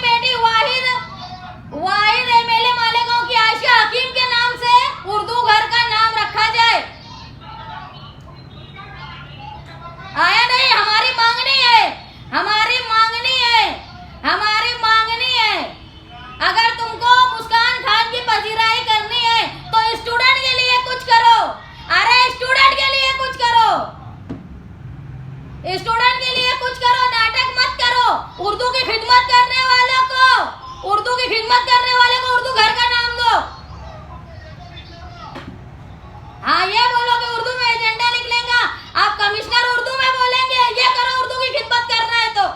बेटी वाहिद एमएलए मालेगांव की आयशा हकीम के नाम से उर्दू घर का नाम रखा जाए। आया नहीं? हमारी मांगनी है, हमारी मांगनी है, हमारी मांगनी है। अगर तुमको मुस्कान खान की पजीराई करनी है तो स्टूडेंट के लिए कुछ करो। अरे स्टूडेंट के लिए कुछ करो, स्टूडेंट के लिए कुछ करो, नाटक मत करो। उर्दू की खिदमत करने वालों को, उर्दू की खिदमत करने वाले को उर्दू घर का नाम दो। हाँ, ये बोलो कि उर्दू में एजेंडा निकलेगा, आप कमिश्नर उर्दू में बोलेंगे, ये करो उर्दू की खिदमत करना है तो।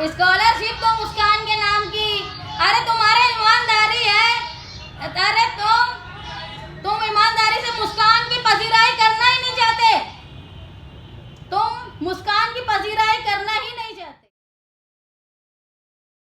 स्कॉलरशिप तो मुस्कान के नाम की, अरे तुम्हारे ईमानदारी है, अरे